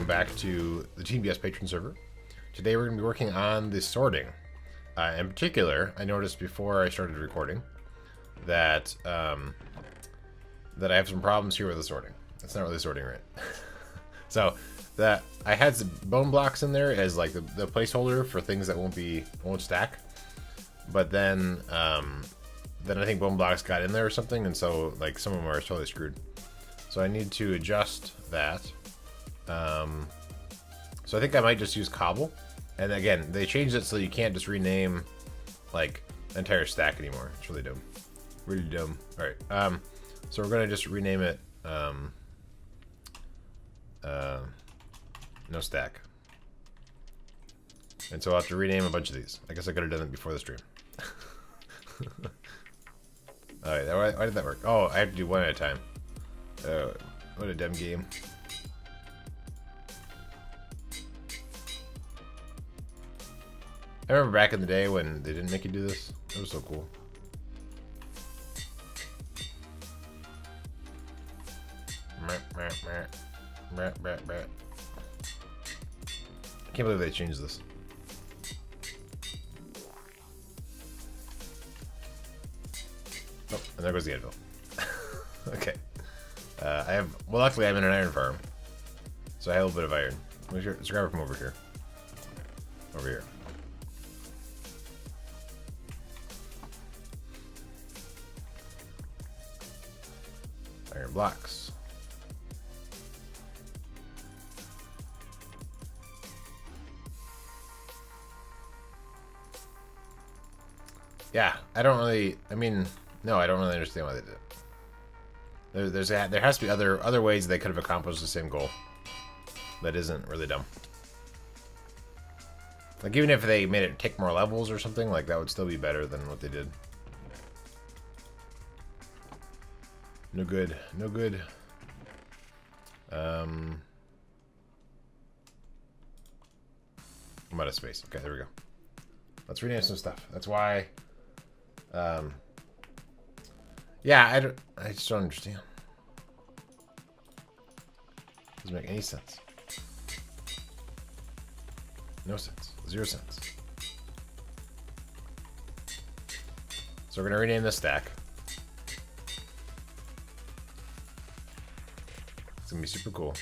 welcome back to the TBS Patron server. Today we're going to be working on the sorting. In particular, I noticed before I started recording that that I have some problems here with the sorting. It's not really sorting right. So that I had some bone blocks in there as like the placeholder for things that won't stack. But then I think bone blocks got in there or something, and so like some of them are totally screwed. So I need to adjust that. So I think I might just use cobble. And again, they changed it so you can't just rename like an entire stack anymore. It's really dumb. Really dumb. Alright. So we're gonna just rename it no stack. And so I'll have to rename a bunch of these. I guess I could have done it before the stream. Alright, why did that work? Oh, I have to do one at a time. What a dumb game. I remember back in the day when they didn't make you do this. It was so cool. I can't believe they changed this. Oh, and there goes the anvil. Okay. Well, luckily I'm in an iron farm. So I have a little bit of iron. Let's grab it from over here. Over here. Iron blocks. Yeah, I don't really understand why they did it. There has to be other ways they could have accomplished the same goal. That isn't really dumb. Like even if they made it take more levels or something, like that would still be better than what they did. No good. No good. I'm out of space. Okay, there we go. Let's rename some stuff. That's why. Yeah, I just don't understand. Doesn't make any sense. No sense. 0 cents. So we're gonna rename this stack. It's gonna be super cool.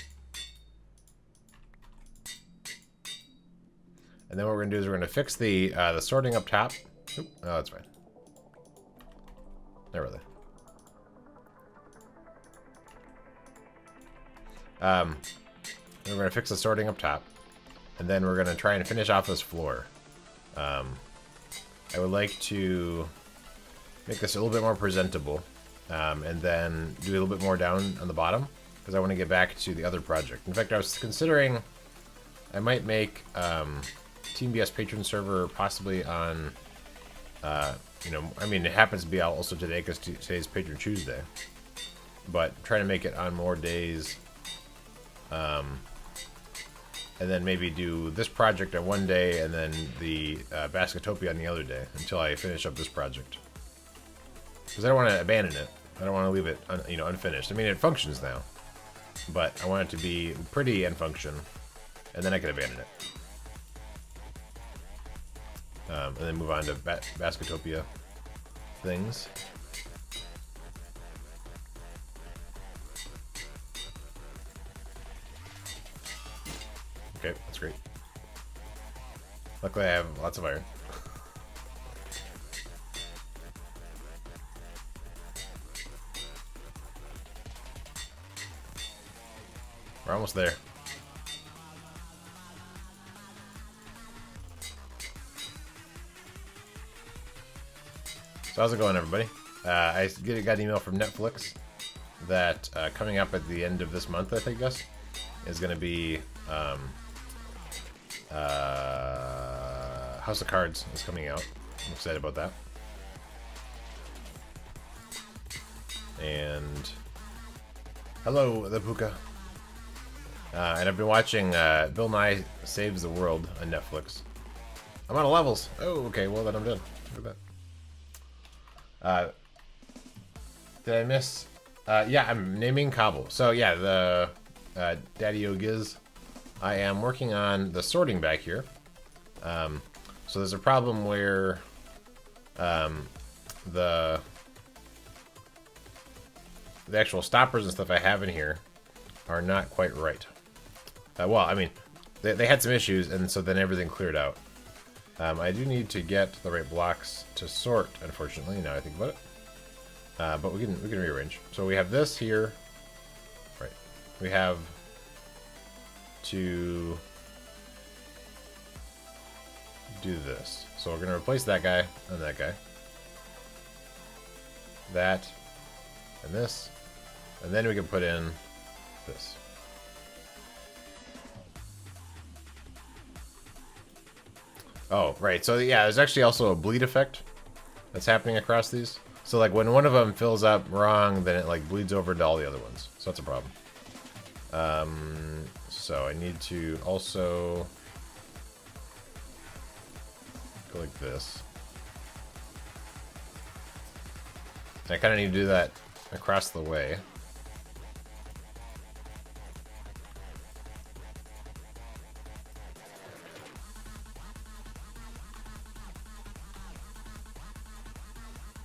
And then what we're gonna do is we're gonna fix the sorting up top. Oop, oh, that's fine. Not really. We're gonna fix the sorting up top, and then we're gonna try and finish off this floor. I would like to make this a little bit more presentable, and then do a little bit more down on the bottom because I want to get back to the other project. In fact, I was considering I might make Team BS Patron server possibly on, I mean, it happens to be also today because today's Patron Tuesday, but trying to make it on more days, and then maybe do this project on one day and then the Basketopia on the other day until I finish up this project. Because I don't want to abandon it. I don't want to leave it unfinished. I mean, it functions now, but I want it to be pretty and function, and then I can abandon it. And then move on to Basketopia things. Okay, that's great. Luckily I have lots of iron. We're almost there. So how's it going, everybody? I got an email from Netflix that coming up at the end of this month, I think, is going to be House of Cards is coming out. I'm excited about that. And hello, the Puka. And I've been watching Bill Nye Saves the World on Netflix. I'm out of levels. Oh, okay. Well, then I'm done. Look at that. Did I miss? Yeah, I'm naming Cobble. So yeah, the Daddy-O Giz I am working on the sorting back here. So there's a problem where the actual stoppers and stuff I have in here are not quite right. Well, I mean, they had some issues, and so then everything cleared out. I do need to get the right blocks to sort, unfortunately, now I think about it. But we can rearrange. So we have this here. Right. We have to do this. So we're going to replace that guy and that guy. That and this. And then we can put in this. Oh, right. So yeah, there's actually also a bleed effect that's happening across these. So like when one of them fills up wrong, then it like bleeds over to all the other ones. So that's a problem. So I need to also go like this. I kind of need to do that across the way.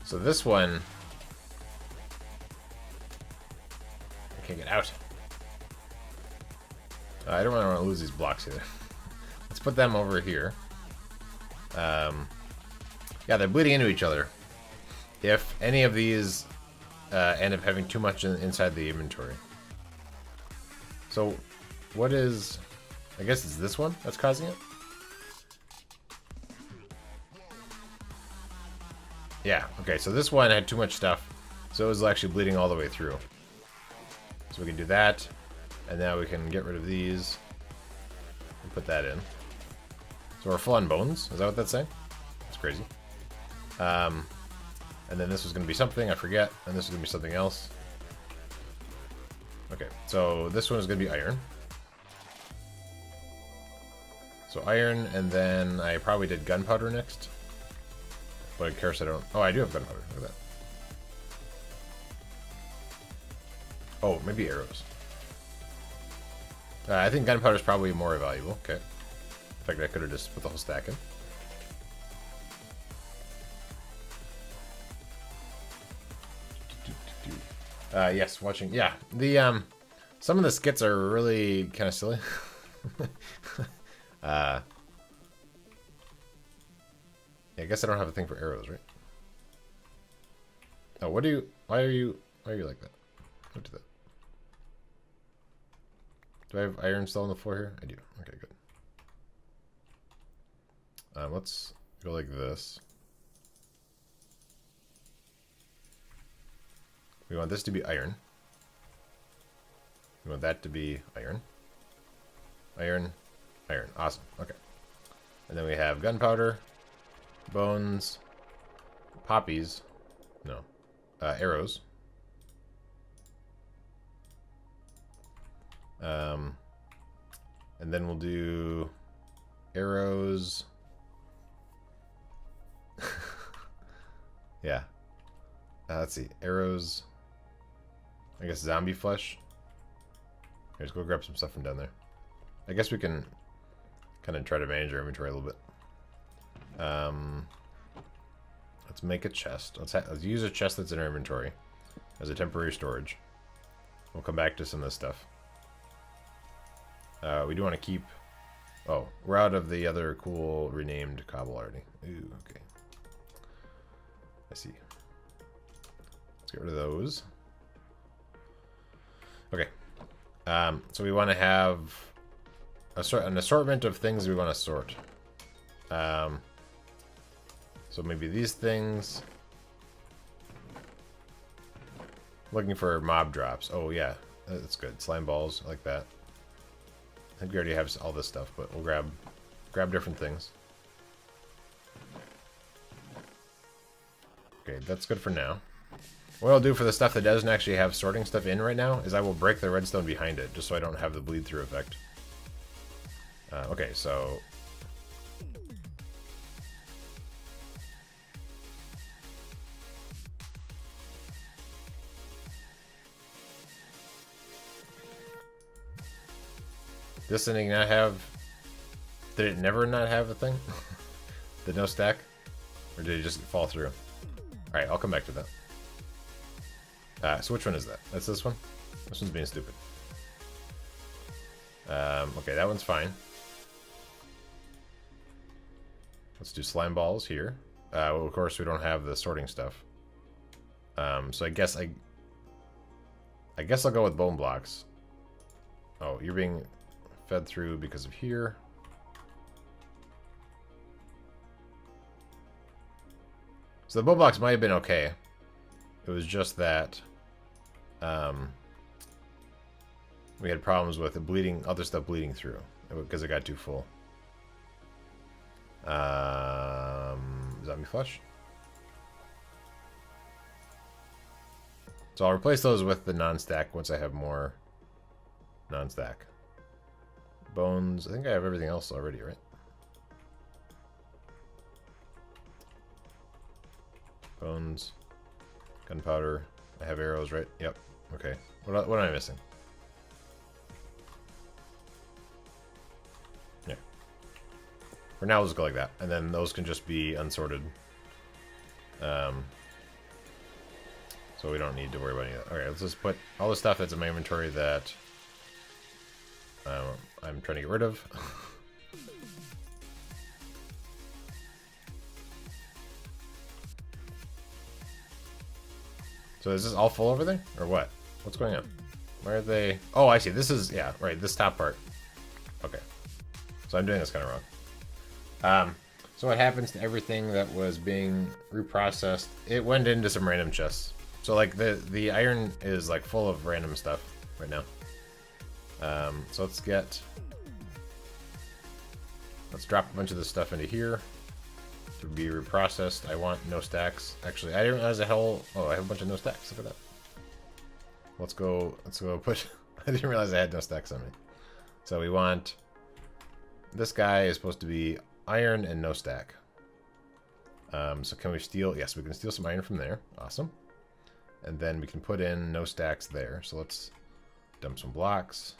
So this one, I can't get out. I don't really want to lose these blocks either. Let's put them over here. Yeah, they're bleeding into each other. If any of these end up having too much inside the inventory. So, what is... I guess it's this one that's causing it? Yeah, okay, so this one had too much stuff, so it was actually bleeding all the way through. So we can do that, and now we can get rid of these and put that in. So we're full on bones, is that what that's saying? That's crazy. And then this was going to be something, I forget, and this is going to be something else. Okay, so this one is going to be iron. So iron, and then I probably did gunpowder next. But of course I don't... Oh, I do have gunpowder. Look at that. Oh, maybe arrows. I think gunpowder is probably more valuable. Okay. In fact, I could have just put the whole stack in. Yes, watching. Yeah, the some of the skits are really kind of silly. I guess I don't have a thing for arrows, right? Oh, what do you... Why are you like that? Don't do that. Do I have iron still on the floor here? I do. Okay, good. Let's go like this. We want this to be iron. We want that to be iron. Iron. Iron. Awesome. Okay. And then we have gunpowder. Bones, poppies, no, arrows, and then we'll do arrows. Yeah, let's see, arrows. I guess zombie flesh. Let's go grab some stuff from down there. I guess we can kind of try to manage our inventory a little bit. Let's make a chest. Let's use a chest that's in our inventory as a temporary storage. We'll come back to some of this stuff. We do want to keep... Oh, we're out of the other cool renamed cobble already. Ooh, okay. I see. Let's get rid of those. Okay. So we want to have an assortment of things we want to sort. So maybe these things. Looking for mob drops. Oh yeah, that's good. Slime balls, I like that. I think we already have all this stuff, but we'll grab different things. Okay, that's good for now. What I'll do for the stuff that doesn't actually have sorting stuff in right now is I will break the redstone behind it, just so I don't have the bleed through effect. Okay, so... This thing not have... Did it never not have a thing? The no stack? Or did it just fall through? Alright, I'll come back to that. So which one is that? That's this one? This one's being stupid. Okay, that one's fine. Let's do slime balls here. Well, of course, we don't have the sorting stuff. So I guess I'll go with bone blocks. Oh, you're being fed through because of here. So the bone blocks might have been okay. It was just that we had problems with it bleeding, other stuff bleeding through because it got too full. Zombie flesh. So I'll replace those with the non-stack once I have more non-stack. Bones. I think I have everything else already, right? Bones. Gunpowder. I have arrows, right? Yep. Okay. What am I missing? Yeah. For now, we'll just go like that. And then those can just be unsorted. So we don't need to worry about any of that. Okay, let's just put all the stuff that's in my inventory that I'm trying to get rid of. So is this all full over there? Or what? What's going on? Where are they? Oh, I see. This is, yeah, right, this top part. Okay. So I'm doing this kind of wrong. So what happens to everything that was being reprocessed? It went into some random chests. So like the iron is like full of random stuff right now. So let's drop a bunch of this stuff into here to be reprocessed. I want no stacks. Actually, I didn't realize I have a bunch of no stacks. Look at that. Let's go put I didn't realize I had no stacks on me. So we want this guy is supposed to be iron and no stack. So can we steal? Yes, we can steal some iron from there. Awesome. And then we can put in no stacks there. So let's dump some blocks.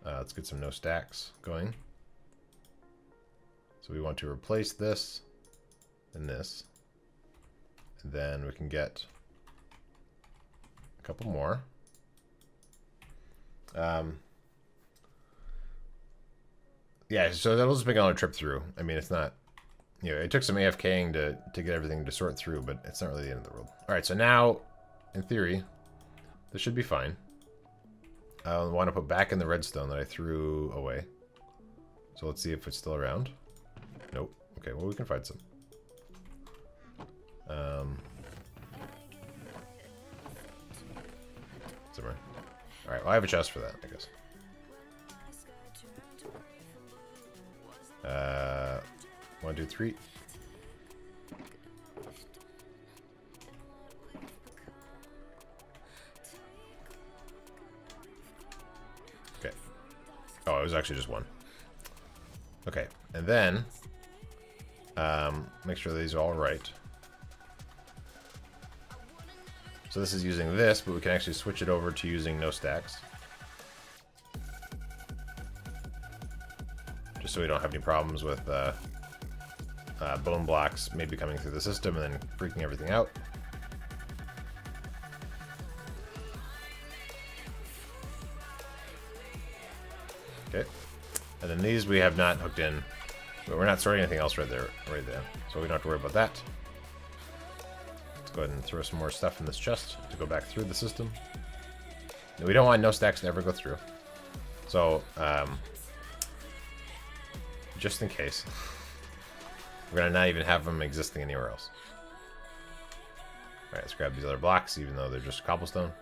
Let's get some no stacks going. So we want to replace this and this. And then we can get a couple more. Yeah, so that'll just make another trip through. I mean, it's not... You know, it took some AFKing to get everything to sort through, but it's not really the end of the world. Alright, so now, in theory, this should be fine. I'll want to put back in the redstone that I threw away. So let's see if it's still around. Nope. Okay, well, we can find some. Somewhere. Alright, well, I have a chest for that, I guess. 1, 2, 3. Okay. Oh, it was actually just 1. Okay, and then make sure these are all right. So this is using this, but we can actually switch it over to using no stacks. Just so we don't have any problems with bone blocks maybe coming through the system and then freaking everything out. Okay. And then these we have not hooked in, but we're not sorting anything else right there. So we don't have to worry about that. Let's go ahead and throw some more stuff in this chest to go back through the system. And we don't want no stacks to ever go through. So, just in case, we're gonna not even have them existing anywhere else. Alright, let's grab these other blocks, even though they're just cobblestone.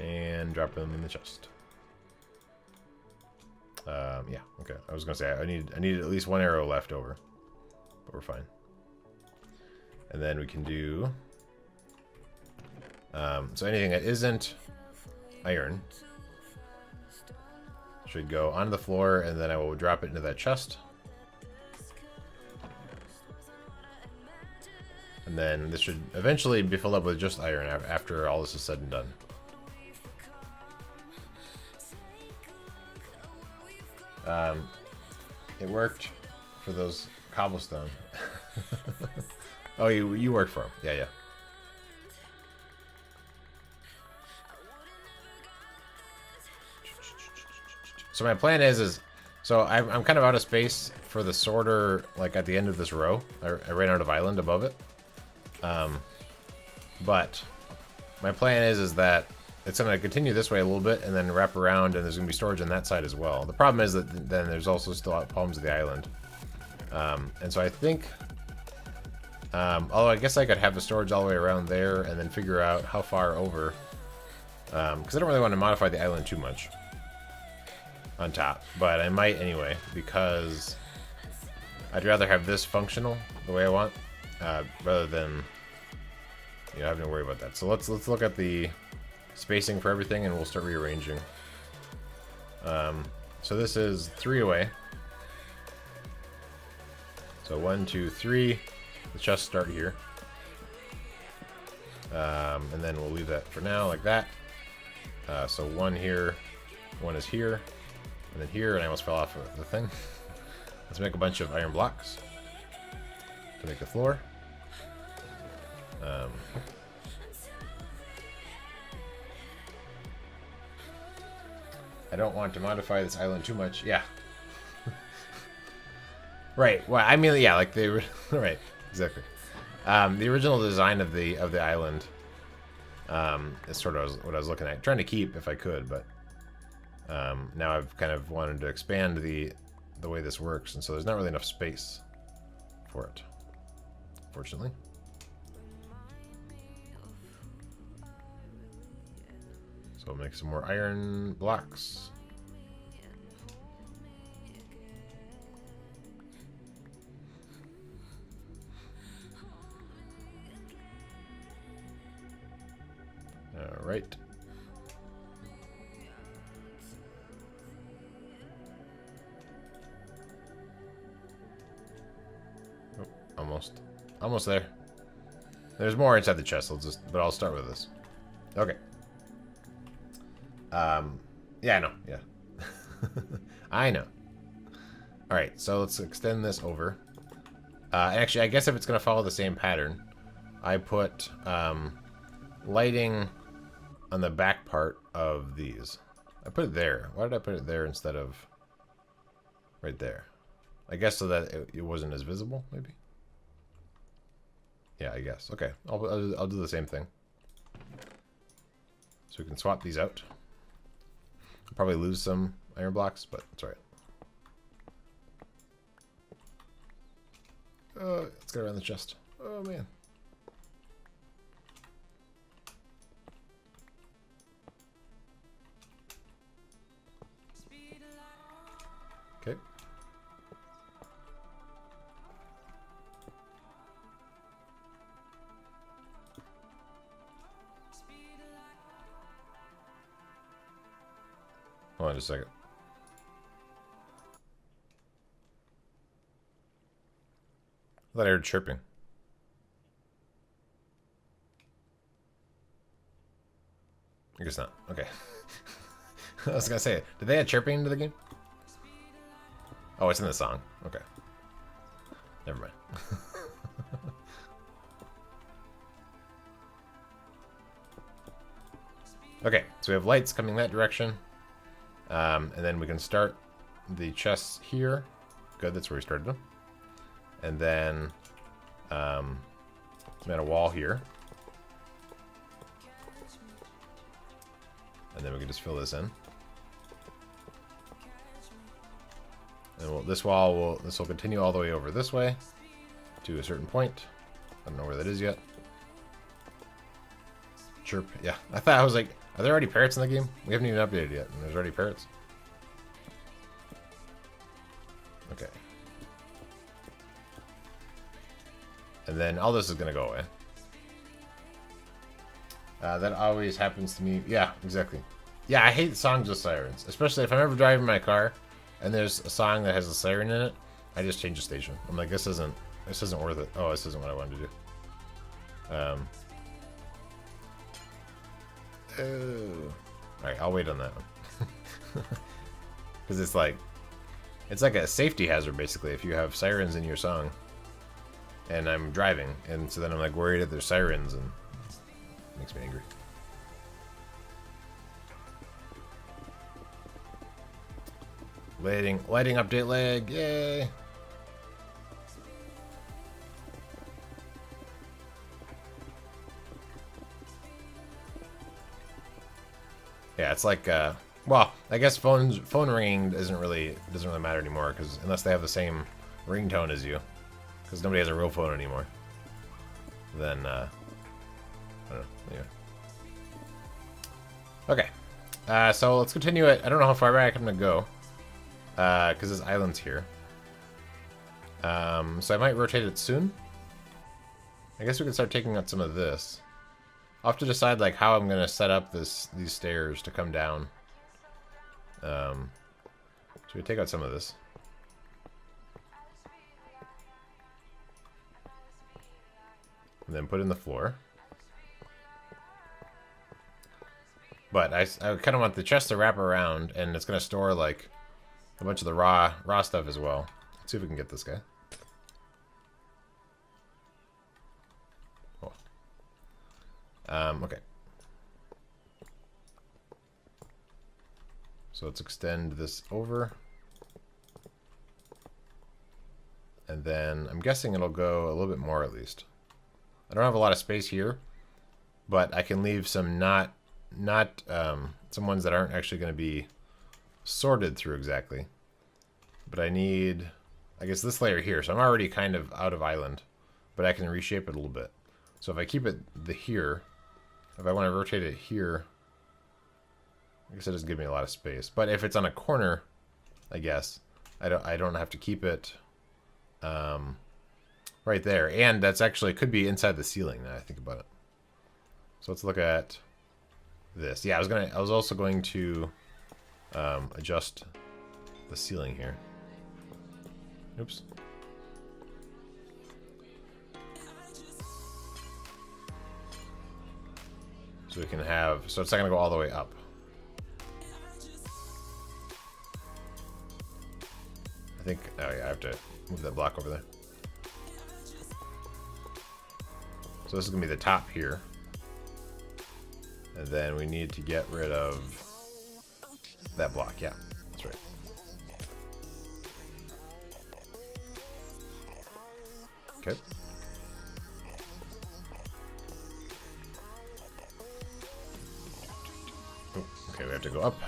And drop them in the chest. Yeah, okay. I was gonna say I need at least 1 arrow left over, but we're fine. And then we can do so anything that isn't iron should go onto the floor, and then I will drop it into that chest. And then this should eventually be filled up with just iron after all this is said and done. It worked for those cobblestone. Oh, you worked for him. Yeah, yeah. So my plan is so I'm kind of out of space for the sorter, like at the end of this row. I ran out of island above it. But my plan is that it's going to continue this way a little bit and then wrap around, and there's going to be storage on that side as well. The problem is that then there's also still palms of the island. And so I think, although I guess I could have the storage all the way around there and then figure out how far over, because I don't really want to modify the island too much on top, but I might anyway, because I'd rather have this functional the way I want, rather than, you know, having to worry about that. So let's look at the spacing for everything, and we'll start rearranging. So this is 3 away. So 1, 2, 3. The chests start here, and then we'll leave that for now like that. So 1 here, 1 is here, and then here, and I almost fell off of the thing. Let's make a bunch of iron blocks to make the floor. I don't want to modify this island too much. Yeah. Right. Well, I mean, yeah, like the right, exactly. The original design of the island is sort of what I was looking at, trying to keep if I could, but now I've kind of wanted to expand the way this works, and so there's not really enough space for it, fortunately. So we'll make some more iron blocks. All right. Oh, almost there. There's more inside the chest. But I'll start with this. Okay. Yeah, I know. Yeah. I know. All right, so let's extend this over. Actually, I guess if it's gonna follow the same pattern, I put lighting on the back part of these. I put it there. Why did I put it there instead of right there? I guess so that it wasn't as visible, maybe. Yeah, I guess. Okay, I'll do the same thing. So we can swap these out. I'll probably lose some iron blocks, but it's alright. Let's get around the chest. Oh man. Okay. Hold on just a second. I thought I heard chirping. I guess not. Okay. I was gonna say, did they add chirping into the game? Oh, it's in the song. Okay. Never mind. Okay, so we have lights coming that direction. And then we can start the chests here. Good, that's where we started them. And then a wall here. And then we can just fill this in. And this will continue all the way over this way to a certain point. I don't know where that is yet. Chirp. Yeah, I was like, are there already parrots in the game? We haven't even updated yet, and there's already parrots. Okay. And then all this is gonna go away. That always happens to me. Yeah, exactly. Yeah, I hate songs with sirens, especially if I'm ever driving my car and there's a song that has a siren in it. I just change the station. I'm like, this isn't worth it. Oh, this isn't what I wanted to do. Oh. Alright, I'll wait on that one. Because it's like, It's like a safety hazard, basically, if you have sirens in your song. And I'm driving, and so then I'm like worried that there's sirens, and it makes me angry. Lighting update lag, yay! Yeah, it's like, well, I guess phone ringing doesn't really matter anymore, because unless they have the same ringtone as you, because nobody has a real phone anymore. Then, I don't know. Anyway. Okay, so let's continue it. I don't know how far back I'm gonna go, because this island's here. So I might rotate it soon. I guess we can start taking out some of this. I'll have to decide like how I'm gonna set up these stairs to come down. Should we take out some of this? And then put in the floor. But I kind of want the chest to wrap around, and it's gonna store like a bunch of the raw stuff as well. Let's see if we can get this guy. Okay. So let's extend this over. And then I'm guessing it'll go a little bit more at least. I don't have a lot of space here, but I can leave some some ones that aren't actually going to be sorted through exactly. But I need, I guess, this layer here. So I'm already kind of out of island, but I can reshape it a little bit. So if I keep it here, if I want to rotate it here, I guess it doesn't give me a lot of space. But if it's on a corner, I guess I don't have to keep it right there. And that's actually could be inside the ceiling now I think about it. So let's look at this. Yeah, I was also going to adjust the ceiling here. Oops. So we can have, so it's not going to go all the way up. I think, oh yeah, I have to move that block over there. So this is going to be the top here. And then we need to get rid of that block. Yeah, that's right. Okay. Okay, we have to go up.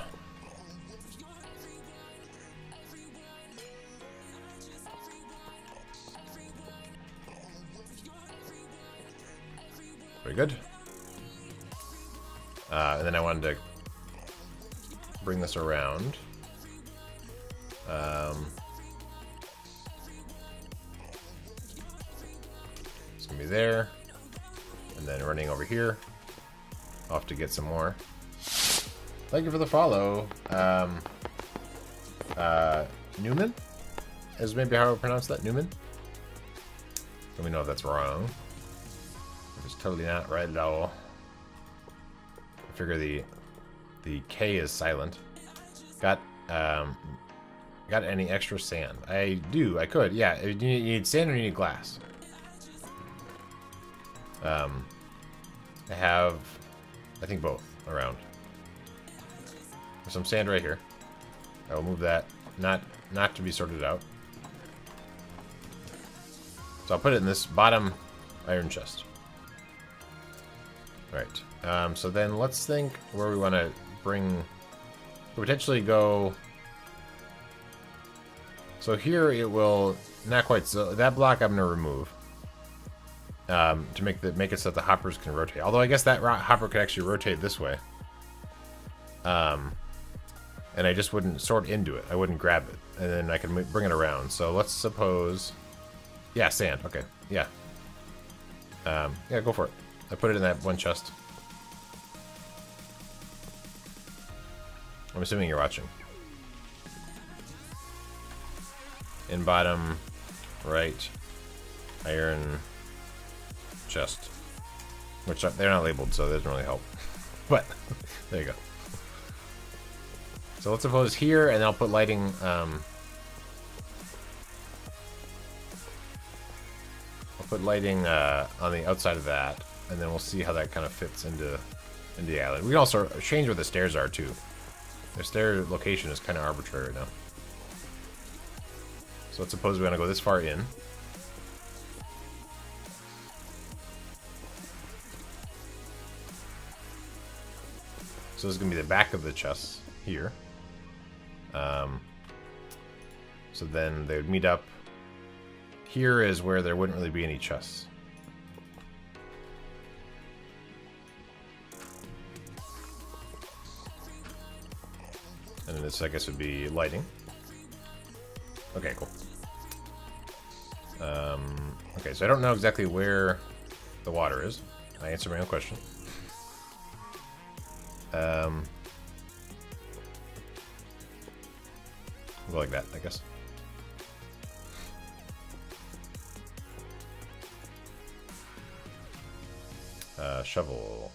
Very good. And then I wanted to bring this around. It's gonna be there, and then running over here. I'll have to get some more. Thank you for the follow. Newman? Is maybe how I would pronounce that? Newman? Let me know if that's wrong. If it's totally not right at all. I figure the K is silent. Got any extra sand? I do, I could, yeah. You need sand or you need glass? I have, I think both around. There's some sand right here. I will move that, not to be sorted out. So I'll put it in this bottom iron chest. Alright, so then let's think where we want to bring, potentially go. So here it will, not quite, so that block I'm going to remove. To make it so that the hoppers can rotate. Although I guess that hopper could actually rotate this way. And I just wouldn't sort into it. I wouldn't grab it. And then I can bring it around. So let's suppose... Yeah, sand. Okay. Yeah. Yeah, go for it. I put it in that one chest. I'm assuming you're watching. In bottom right iron chest. Which they're not labeled, so it doesn't really help. But there you go. So let's suppose here, and I'll put lighting put lighting on the outside of that, and then we'll see how that kind of fits into the island. We can also change where the stairs are too. The stair location is kind of arbitrary now. So let's suppose we want to go this far in. So this is going to be the back of the chest here. So then they would meet up. Here is where there wouldn't really be any chests. And then this, I guess, would be lighting. Okay, cool. Okay, so I don't know exactly where the water is. I answered my own question. We'll go like that, I guess. Shovel.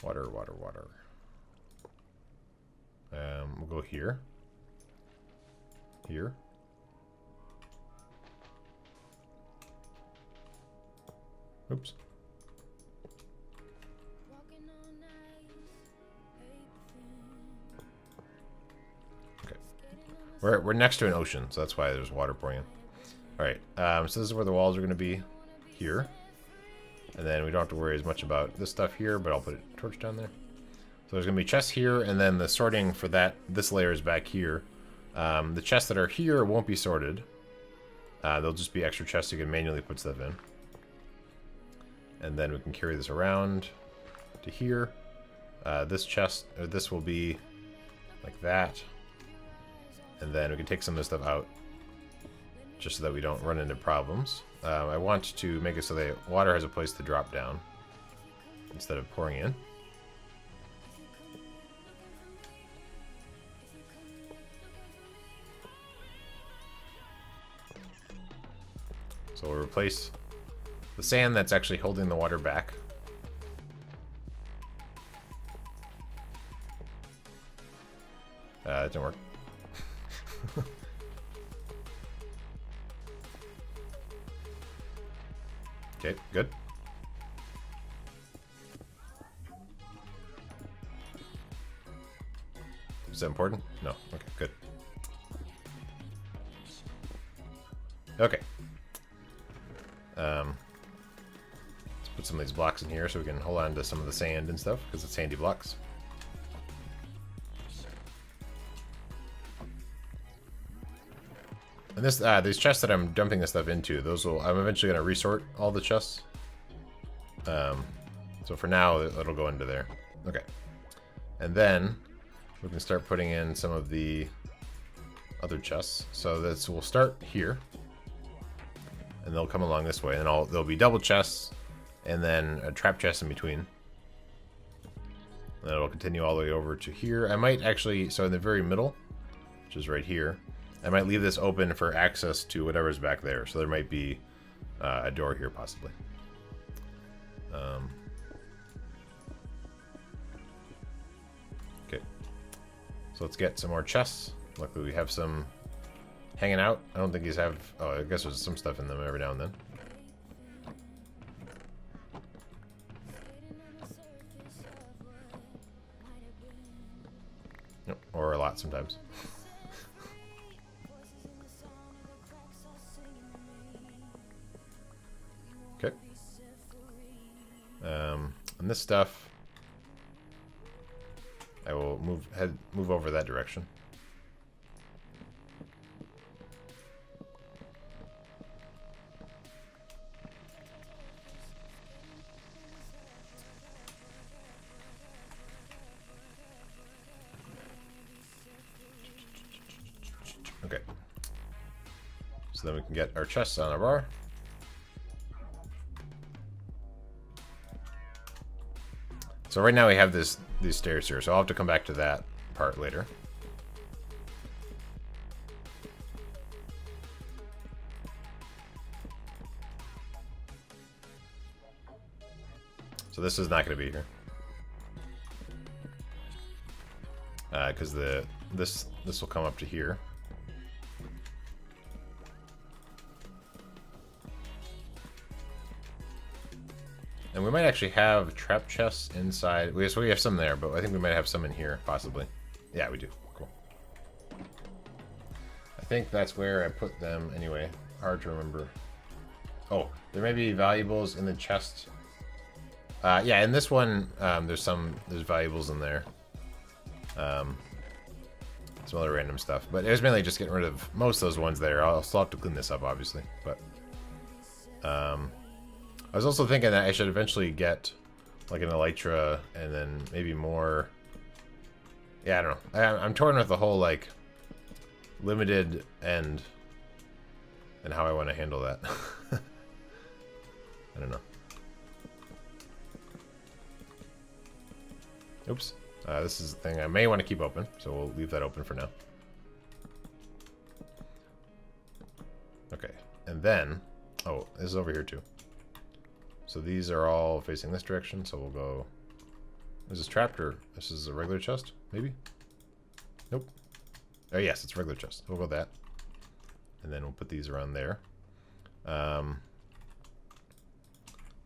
Water, water, water. We'll go here. Here. Oops. Okay. We're next to an ocean, so that's why there's water pouring in. Alright, so this is where the walls are going to be. Here. And then we don't have to worry as much about this stuff here, but I'll put a torch down there. So there's going to be chests here, and then the sorting for this layer is back here. The chests that are here won't be sorted. They'll just be extra chests you can manually put stuff in. And then we can carry this around to here. This chest, or this will be like that. And then we can take some of this stuff out, just so that we don't run into problems. I want to make it so that water has a place to drop down instead of pouring in. So we'll replace the sand that's actually holding the water back. It didn't work. Okay, good. Is that important? No. Okay, good. Okay. Let's put some of these blocks in here so we can hold on to some of the sand and stuff, because it's sandy blocks. And this, these chests that I'm dumping this stuff into, I'm eventually going to resort all the chests. So for now, it'll go into there. Okay. And then we can start putting in some of the other chests. So this will start here. And they'll come along this way. And then there'll be double chests, and then a trap chest in between. And then it'll continue all the way over to here. I might actually, so in the very middle, which is right here, I might leave this open for access to whatever's back there. So there might be a door here, possibly. Okay. So let's get some more chests. Luckily we have some hanging out. I don't think these have... Oh, I guess there's some stuff in them every now and then. Nope, or a lot sometimes. Okay. And this stuff, I will move over that direction. Okay. So then we can get our chests on our bar. So right now we have these stairs here, so I'll have to come back to that part later. So this is not going to be here, because this will come up to here, And we might actually have trap chests inside. So we have some there, but I think we might have some in here, possibly. Yeah, we do. Cool. I think that's where I put them anyway. Hard to remember. Oh, there may be valuables in the chest. Yeah, in this one, there's valuables in there. Some other random stuff. But it was mainly just getting rid of most of those ones there. I'll still have to clean this up, obviously. But I was also thinking that I should eventually get like an elytra and then maybe more. Yeah, I don't know. I'm torn with the whole like limited and how I want to handle that. I don't know. Oops. This is the thing I may want to keep open, so we'll leave that open for now. Okay, and then, oh, this is over here too. So these are all facing this direction, so we'll go, is this trapped or this is a regular chest, maybe? Nope. Oh yes, it's a regular chest. We'll go that. And then we'll put these around there.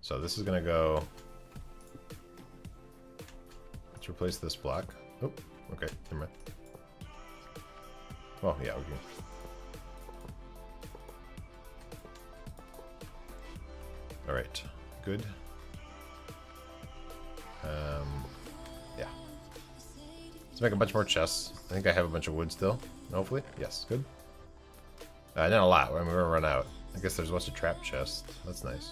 So this is gonna go, let's replace this block. Oh, okay, never mind. Well, yeah, we can. All right, good. Yeah. Let's make a bunch more chests. I think I have a bunch of wood still, hopefully. Yes, good. Not a lot, I mean, we're gonna run out. I guess there's a bunch of trap chests. That's nice.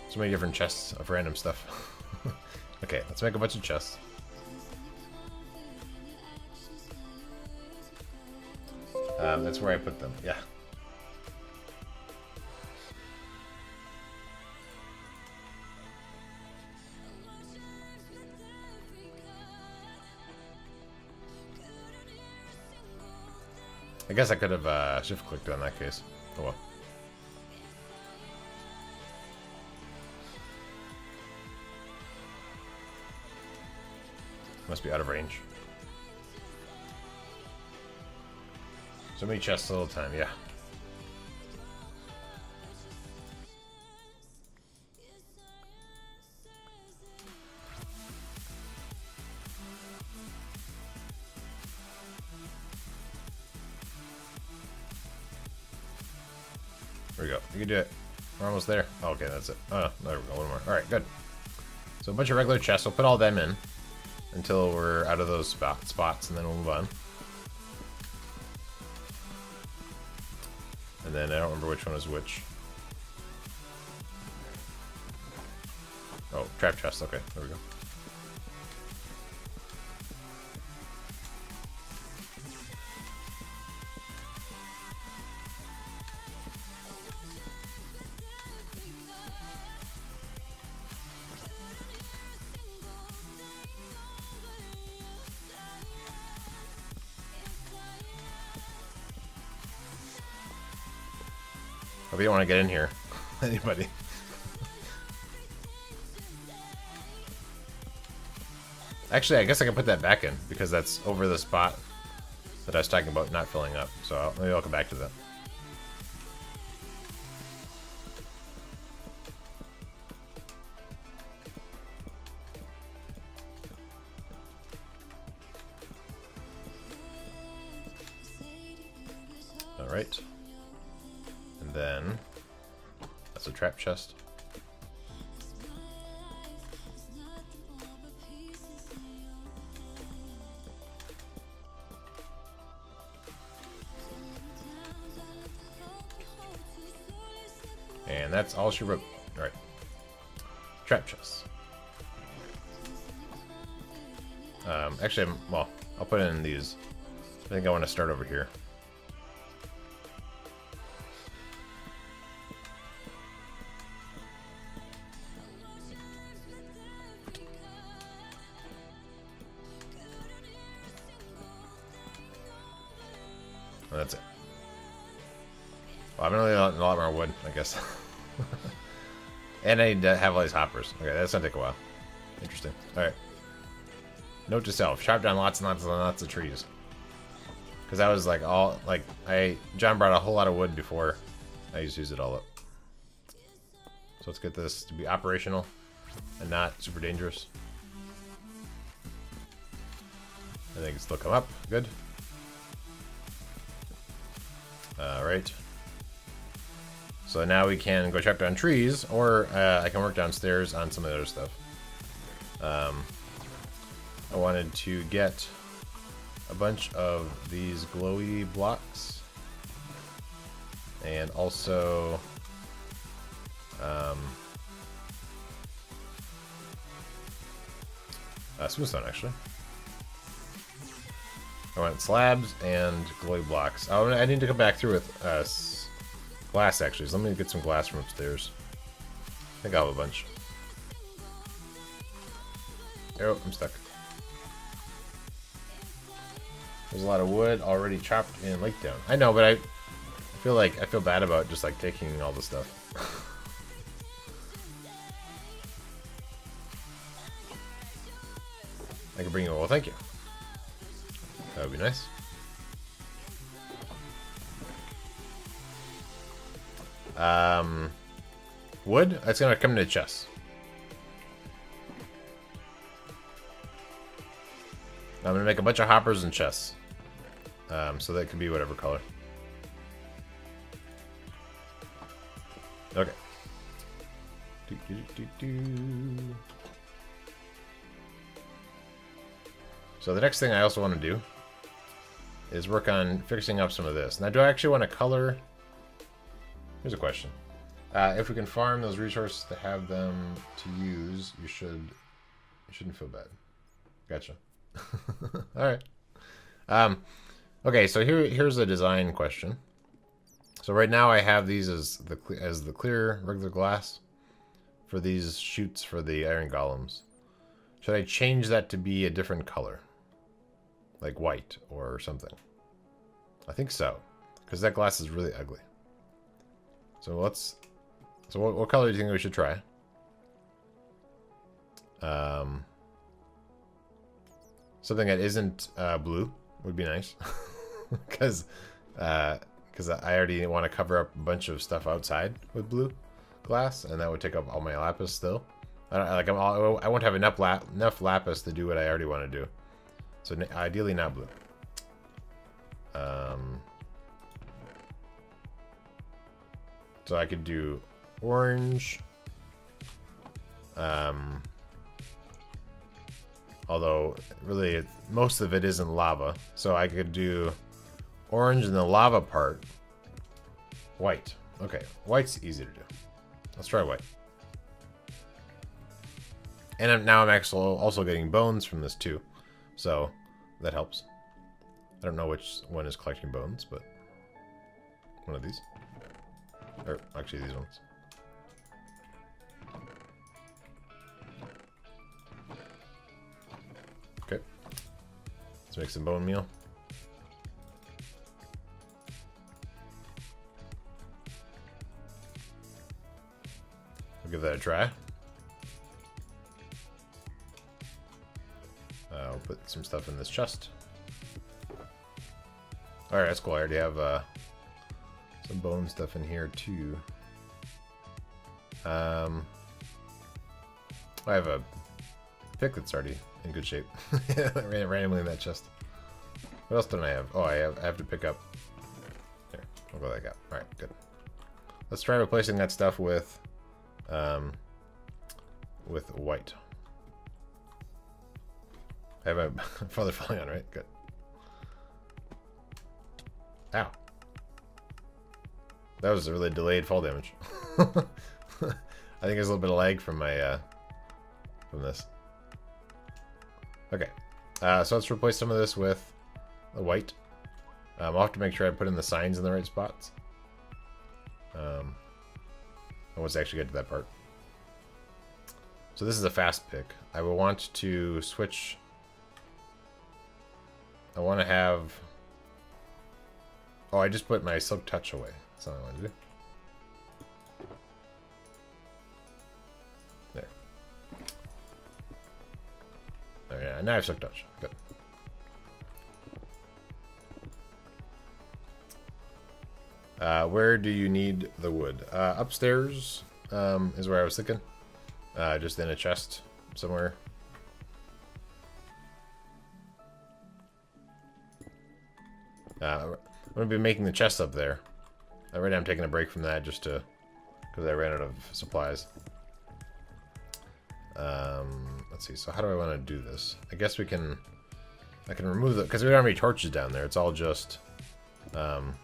So many different chests of random stuff. Okay, let's make a bunch of chests. That's where I put them, yeah. I guess I could have shift clicked on that case. Oh well. Must be out of range. So many chests all the time, yeah. There we go. You can do it. We're almost there. Oh, okay, that's it. Oh, there we go. One more. All right, good. So a bunch of regular chests. We'll put all them in until we're out of those spots, and then we'll move on. And then I don't remember which one is which. Oh, trap chest. Okay, there we go. Hope you don't want to get in here. Anybody. Actually, I guess I can put that back in because that's over the spot that I was talking about not filling up. So maybe I'll come back to that. All right. And then that's a trap chest. And that's all she wrote. All right. Trap chests. Actually, well, I'll put in these. I think I want to start over here. And that's it. Well, I'm really a lot more wood, I guess. And I need to have all these hoppers. Okay, that's gonna take a while. Interesting. Alright. Note to self: chop down lots and lots and lots of trees. Because that was like John brought a whole lot of wood before I just used it all up. So let's get this to be operational and not super dangerous. I think it can still come up. Good. Alright. So now we can go chop down trees, or I can work downstairs on some of the other stuff. I wanted to get a bunch of these glowy blocks. And also... smoothstone, actually. I want slabs and glowy blocks. Oh, I need to come back through with glass, actually. So let me get some glass from upstairs. I think I'll have a bunch. Oh, I'm stuck. There's a lot of wood already chopped and laid down. I know, but I feel bad about just like taking all the stuff. I can bring you. Well, thank you. That would be nice. Wood? That's gonna come into chests. I'm gonna make a bunch of hoppers and chests. So that could be whatever color. Okay. So the next thing I also want to do is work on fixing up some of this. Now, do I actually want to color? Here's a question. If we can farm those resources to have them to use, you shouldn't feel bad. Gotcha. All right. Okay, so here's a design question. So right now I have these as the clear regular glass for these chutes for the iron golems. Should I change that to be a different color? Like white or something? I think so, because that glass is really ugly. So what color do you think we should try? Something that isn't blue would be nice, because I already want to cover up a bunch of stuff outside with blue glass, and that would take up all my lapis still. I won't have enough lapis to do what I already want to do. So ideally not blue. So I could do orange. Although really most of it isn't lava, so I could do orange in the lava part. White. Okay, white's easy to do. Let's try white. And now I'm actually also getting bones from this too, so that helps. I don't know which one is collecting bones, but one of these. Or actually these ones. Okay. Let's make some bone meal. We'll give that a try. I'll put some stuff in this chest. Alright, that's cool. I already have some bone stuff in here too. I have a pick that's already in good shape. Randomly in that chest. What else don't I have? Oh, I have to pick up. There, I'll go that gap. Alright, good. Let's try replacing that stuff with white. I have a father falling on, right? Good. Ow. That was a really delayed fall damage. I think there's a little bit of lag from my from this. Okay. So let's replace some of this with the white. I'll have to make sure I put in the signs in the right spots. Let's actually get to that part. So this is a fast pick. I will want to switch. I want to have. Oh, I just put my silk touch away. That's not what I want to do. There. Oh yeah, now I have silk touch. Good. Where do you need the wood? Upstairs is where I was thinking. Just in a chest somewhere. I'm going to be making the chest up there. Right now I'm taking a break from that just to... because I ran out of supplies. Let's see, so how do I want to do this? I guess we can... I can remove the... because we don't have any torches down there. It's all just... just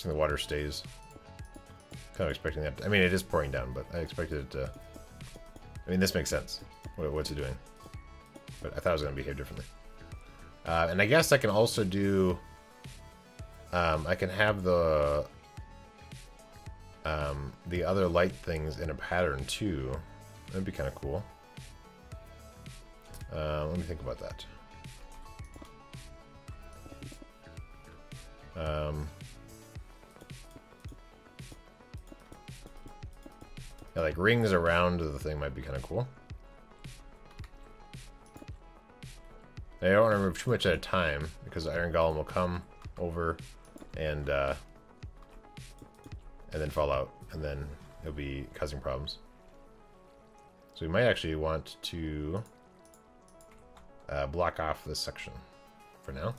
the water stays. Kind of expecting that... I mean, it is pouring down, but I expected it to... I mean, this makes sense. What's it doing? But I thought it was going to behave differently. And I guess I can also do... I can have the other light things in a pattern too. That'd be kind of cool. Let me think about that. Yeah, like rings around the thing might be kind of cool. I don't want to remove too much at a time because the Iron Golem will come over and then fall out, and then it'll be causing problems. So we might actually want to block off this section for now.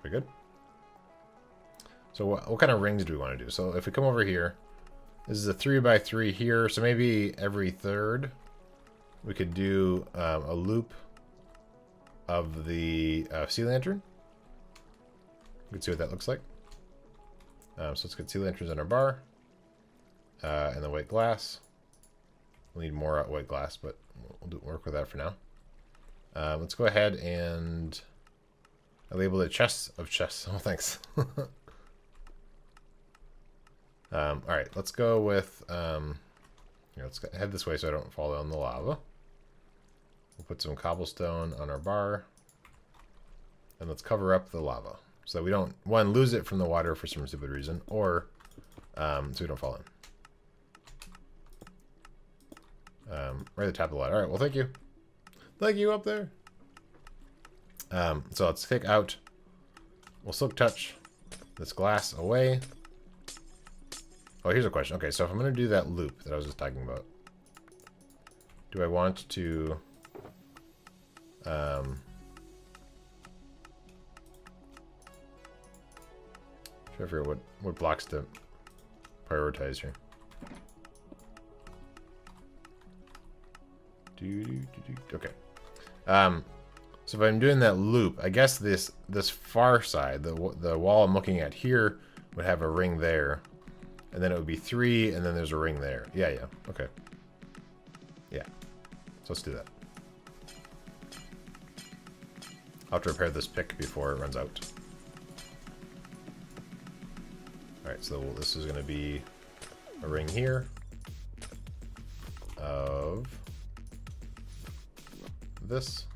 Very good. So what kind of rings do we want to do? So if we come over here, this is a 3x3 here, so maybe every third we could do a loop of the sea lantern. We can see what that looks like. So let's get sea lanterns on our bar. And the white glass. We'll need more white glass, but we'll work with that for now. Let's go ahead and I labeled it chests of chests. Oh, thanks. Alright, let's go with... let's head this way so I don't fall down the lava. We'll put some cobblestone on our bar. And let's cover up the lava. So that we don't, one, lose it from the water for some stupid reason, or so we don't fall in. Right at the top of the ladder. Alright, well, thank you. Thank you up there. So let's take out, we'll silk touch this glass away. Oh, here's a question. Okay, so if I'm going to do that loop that I was just talking about, do I want to... try to figure out what blocks to prioritize here. Okay. So if I'm doing that loop, I guess this far side, the wall I'm looking at here, would have a ring there, and then it would be 3, and then there's a ring there. Yeah, okay. Yeah. So let's do that. I'll have to repair this pick before it runs out. Alright, so this is going to be a ring here of this.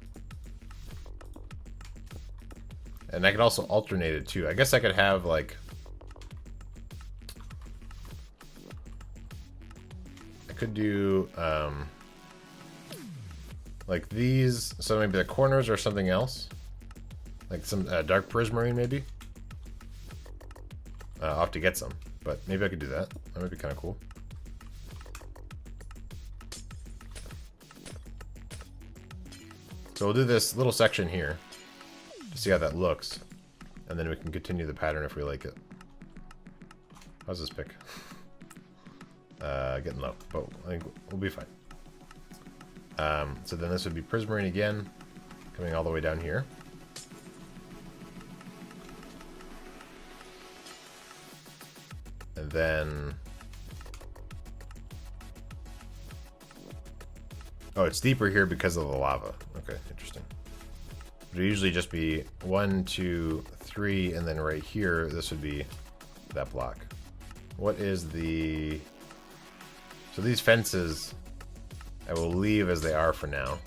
And I could also alternate it too. I guess I could have like... I could do like these, so maybe the corners or something else. Like some dark prismarine maybe. I'll have to get some, but maybe I could do that. That might be kind of cool. So we'll do this little section here to see how that looks, and then we can continue the pattern if we like it. How's this pick? Getting low, but I think we'll be fine. So then this would be prismarine again, coming all the way down here. And then... oh, it's deeper here because of the lava. Okay, interesting. It would usually just be 1, 2, 3, and then right here, this would be that block. What is the... so these fences, I will leave as they are for now.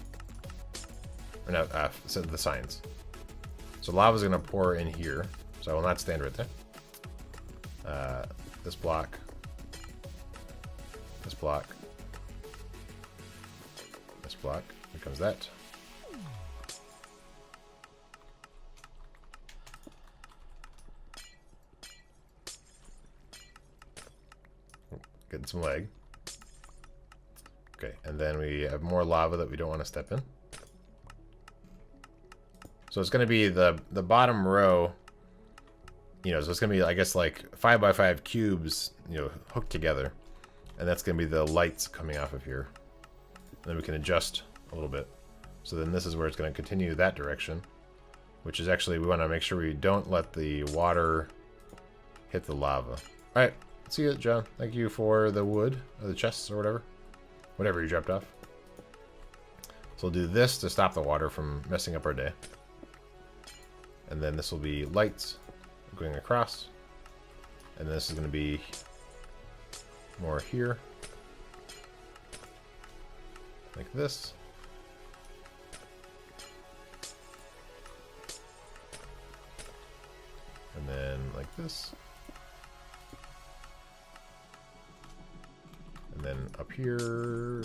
Or no, so the signs. So lava's gonna pour in here, so I will not stand right there. This block, Nice block. Here comes that. Getting some lag. Okay, and then we have more lava that we don't want to step in. So it's going to be the bottom row, you know, so it's going to be, I guess, like 5x5 cubes, you know, hooked together. And that's going to be the lights coming off of here. And then we can adjust a little bit. So then this is where it's going to continue that direction, which is actually, we want to make sure we don't let the water hit the lava. All right, see you, John. Thank you for the wood, or the chests, or whatever you dropped off. So we'll do this to stop the water from messing up our day. And then this will be lights going across. And this is going to be more here. Like this. And then like this. And then up here.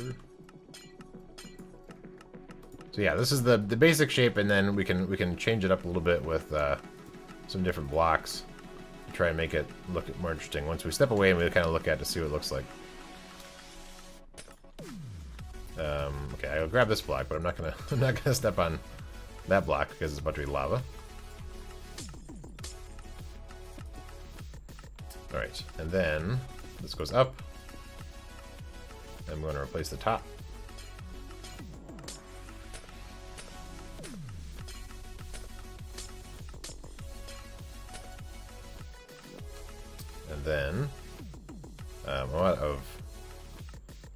So yeah, this is the basic shape, and then we can change it up a little bit with some different blocks to try and make it look more interesting. Once we step away and we kind of look at it to see what it looks like. Okay, I'll grab this block, but I'm not gonna step on that block because it's about to be lava. All right, and then this goes up. I'm going to replace the top. And then a lot of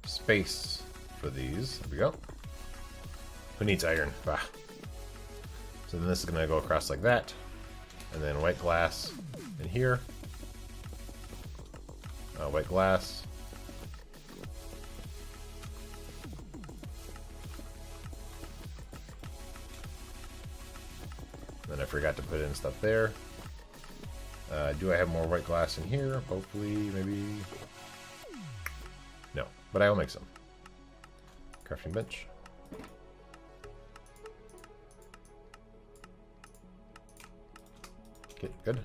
space for these. There we go. Who needs iron? Bah. So then this is going to go across like that. And then white glass in here. White glass. Then I forgot to put in stuff there. Do I have more white glass in here? Hopefully, maybe. No, but I will make some. Crafting bench. Okay, good.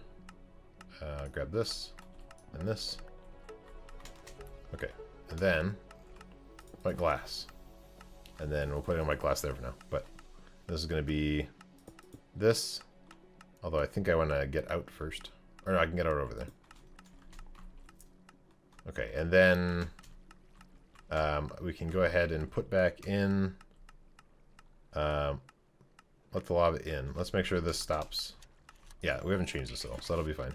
Grab this and this. Okay, and then white glass. And then we'll put in white glass there for now. But this is going to be this. Although I think I want to get out first. Or no, I can get out over there. Okay, and then we can go ahead and put back in, let the lava in. Let's make sure this stops. Yeah, we haven't changed this at all, so that'll be fine.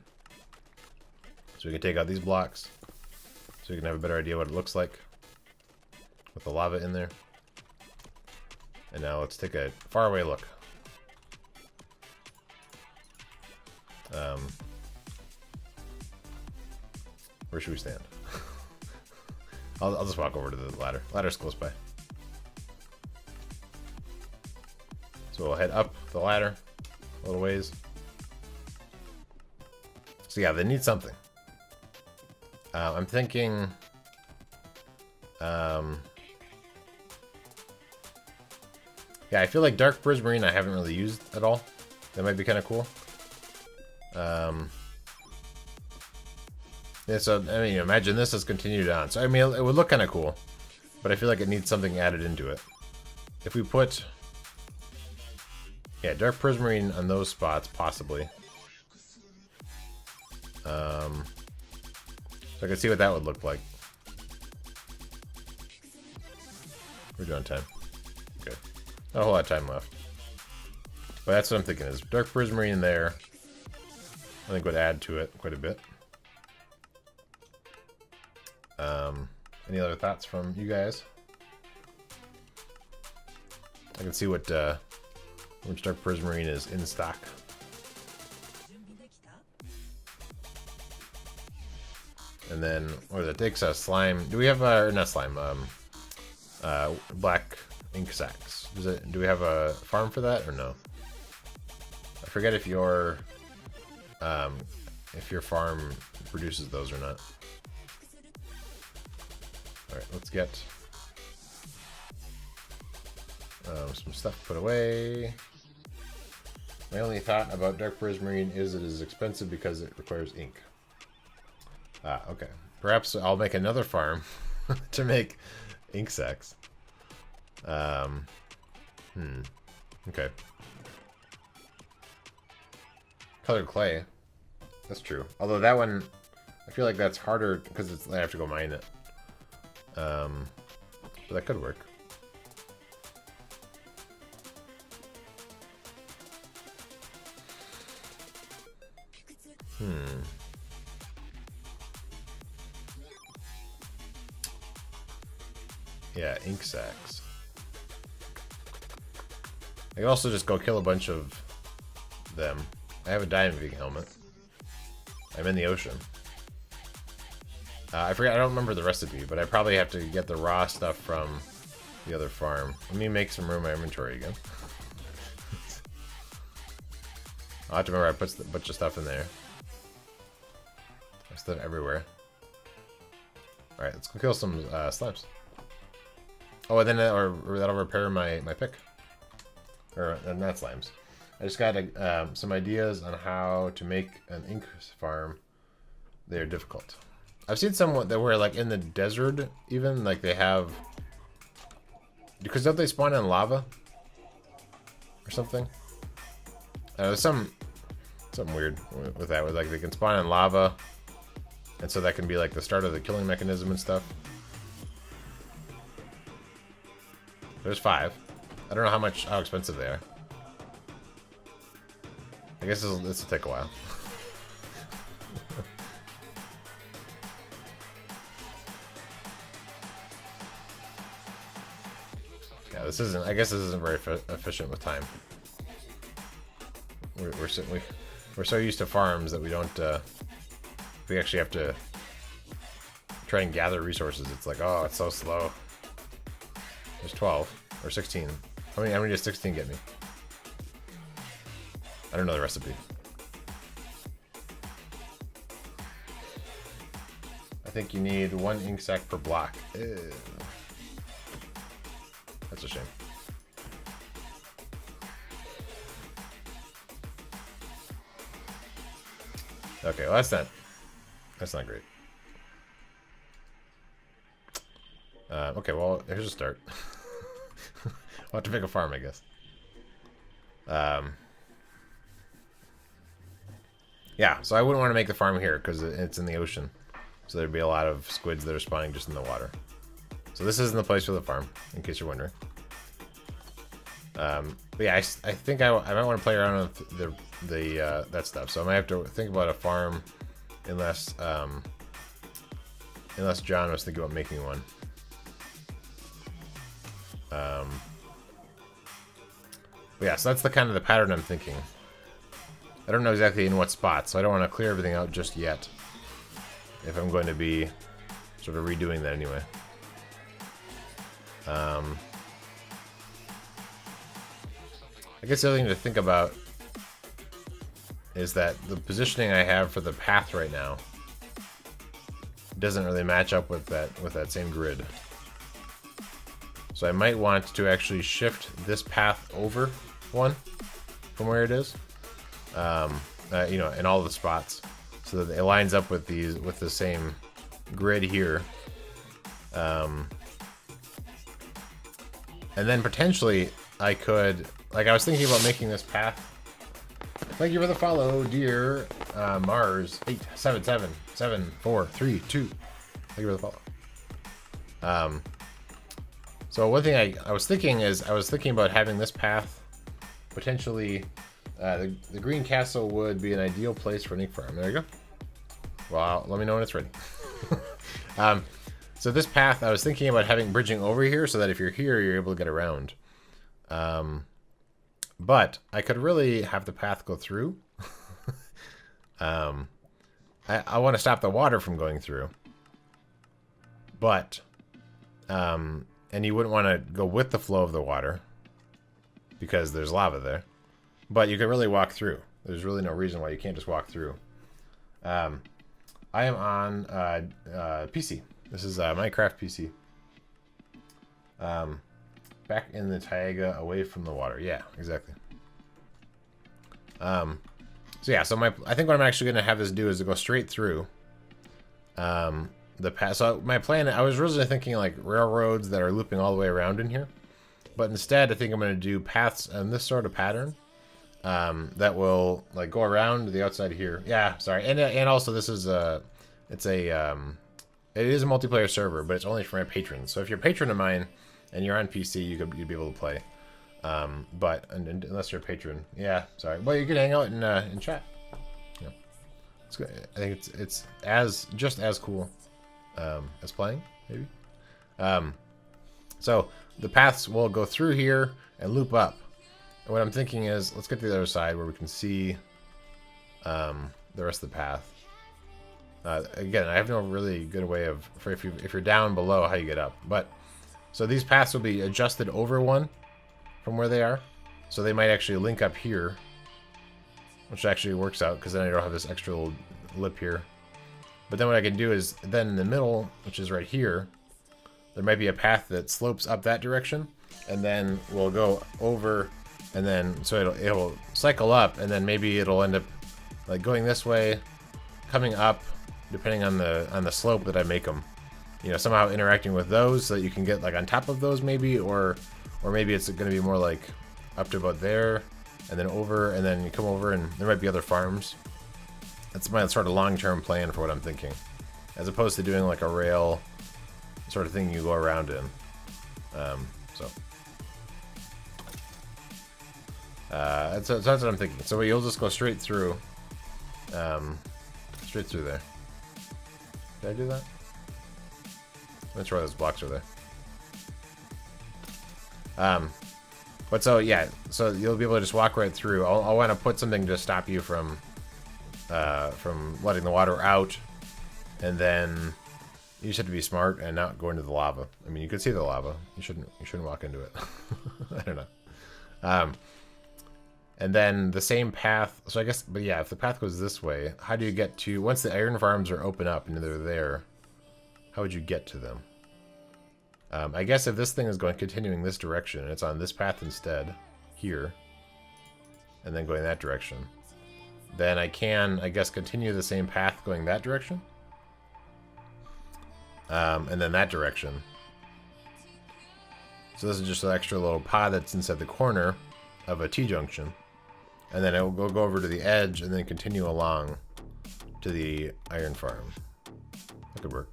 So we can take out these blocks, so we can have a better idea what it looks like with the lava in there. And now let's take a faraway look. Where should we stand? I'll just walk over to the ladder. Ladder's close by. So we'll head up the ladder a little ways. So yeah, they need something. I'm thinking... yeah, I feel like dark prismarine I haven't really used at all. That might be kind of cool. Yeah, so, I mean, imagine this has continued on. So, I mean, it would look kind of cool. But I feel like it needs something added into it. If we put... yeah, dark prismarine on those spots, possibly. So I can see what that would look like. We're doing time. Okay. Not a whole lot of time left. But that's what I'm thinking is dark prismarine there. I think would add to it quite a bit. Any other thoughts from you guys? I can see what which dark prismarine is in stock. And then what it takes a slime. Do we have or not slime? Black ink sacks. Do we have a farm for that or no? I forget if your farm produces those or not. All right, let's get Some stuff put away. My only thought about Dark Prismarine is it is expensive because it requires ink. Ah, okay. Perhaps I'll make another farm to make ink sacs. Okay. Colored clay. That's true. Although that one, I feel like that's harder because I have to go mine it. But that could work. Yeah, ink sacs. I can also just go kill a bunch of them. I have a diamond vegan helmet. I'm in the ocean. I forgot, I don't remember the recipe, but I probably have to get the raw stuff from the other farm. Let me make some room in my inventory again. I'll have to remember I put a bunch of stuff in there. There's stuff everywhere. Alright, let's go kill some slimes. Oh, and then that'll repair my pick. Or not slimes. I just got some ideas on how to make an ink farm. They're difficult. I've seen some that were like in the desert, even like they have, because don't they spawn in lava or something? There's something weird with that. With like they can spawn in lava, and so that can be like the start of the killing mechanism and stuff. There's 5. I don't know how expensive they are. I guess this will take a while. Yeah, this isn't. I guess this isn't very efficient with time. We're so used to farms that we don't. We actually have to try and gather resources. It's like, oh, it's so slow. There's 12 or 16. How many does 16 get me? I don't know the recipe. I think you need 1 ink sac per block. Ew. That's a shame. Okay, well that's not great. Okay, well here's a start. I'll have to pick a farm, I guess. Yeah, so I wouldn't want to make the farm here because it's in the ocean. So there'd be a lot of squids that are spawning just in the water. So this isn't the place for the farm, in case you're wondering. But yeah, I think I might want to play around with that stuff. So I might have to think about a farm, unless John was thinking about making one. But yeah, so that's the kind of the pattern I'm thinking. I don't know exactly in what spot, so I don't want to clear everything out just yet. If I'm going to be sort of redoing that anyway. I guess the other thing to think about is that the positioning I have for the path right now doesn't really match up with that same grid. So I might want to actually shift this path over one from where it is, you know, in all the spots, so that it lines up with the same grid here, and then potentially I could, like, I was thinking about making this path. Thank you for the follow, dear Mars 877743 Thank you for the follow. So one thing I was thinking is about having this path potentially. The green castle would be an ideal place for an ink farm. There you go. Well, let me know when it's ready. So this path, I was thinking about having bridging over here so that if you're here, you're able to get around. But I could really have the path go through. I want to stop the water from going through. But, and you wouldn't want to go with the flow of the water because there's lava there. But you can really walk through. There's really no reason why you can't just walk through. I am on PC. This is Minecraft PC. back in the taiga, away from the water. Yeah, exactly. So yeah, so I think what I'm actually going to have this do is to go straight through the path. So my plan, I was originally thinking like railroads that are looping all the way around in here, but instead I think I'm going to do paths in this sort of pattern that will like go around the outside here. Yeah, sorry, and also this is it is a multiplayer server, but it's only for my patrons. So if you're a patron of mine and you're on PC, you'd be able to play. But unless you're a patron, yeah, sorry. Well, you can hang out in chat. Yeah, it's good. I think it's just as cool as playing, maybe. So the paths will go through here and loop up. And what I'm thinking is, let's get to the other side where we can see the rest of the path. Again, I have no really good way of if you're down below how you get up. But so these paths will be adjusted over one from where they are, so they might actually link up here, which actually works out because then I don't have this extra little lip here. But then what I can do is then in the middle, which is right here, there might be a path that slopes up that direction, and then we'll go over, and then so it'll cycle up, and then maybe it'll end up like going this way, coming up, depending on the slope that I make them. You know, somehow interacting with those so that you can get like on top of those maybe, or maybe it's going to be more like up to about there, and then over, and then you come over, and there might be other farms. That's my sort of long-term plan for what I'm thinking, as opposed to doing like a rail sort of thing you go around in. That's what I'm thinking. So you'll just go straight through, straight through there. Did I do that? I'm not sure why those blocks are there. But so yeah, so you'll be able to just walk right through. I'll want to put something to stop you from letting the water out, and then you just have to be smart and not go into the lava. I mean, you could see the lava. You shouldn't walk into it. I don't know. And then the same path. So I guess, but yeah, if the path goes this way, how do you get to once the iron farms are open up and they're there? How would you get to them? I guess if this thing is continuing this direction, and it's on this path instead, here, and then going that direction, then I can, I guess, continue the same path going that direction, and then that direction. So this is just an extra little pod that's inside the corner of a T-junction, and then it will go over to the edge, and then continue along to the iron farm. That could work.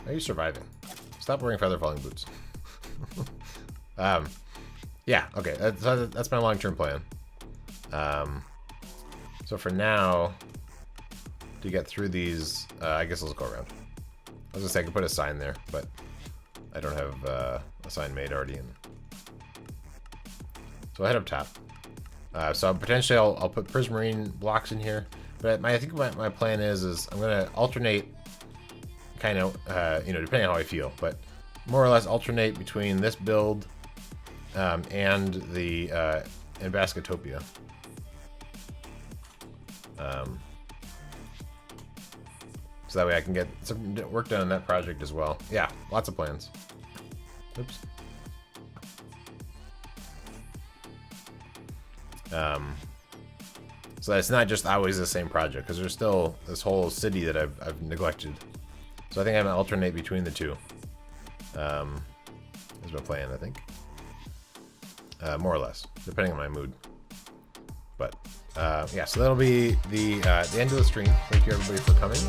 How are you surviving? Stop wearing feather falling boots. Yeah, okay, that's my long-term plan. So for now, to get through these, I guess I'll just go around. I was gonna say I could put a sign there, but I don't have a sign made already in. So I'll head up top. So potentially I'll put prismarine blocks in here, but I think my plan is I'm gonna alternate, kind of, you know, depending on how I feel, but more or less alternate between this build and the and Basketopia. So that way I can get some work done on that project as well. Yeah, lots of plans. Oops. So it's not just always the same project, because there's still this whole city that I've neglected. So I think I'm gonna alternate between the two. Is my plan, I think. More or less, depending on my mood. But yeah, so that'll be the end of the stream. Thank you everybody for coming.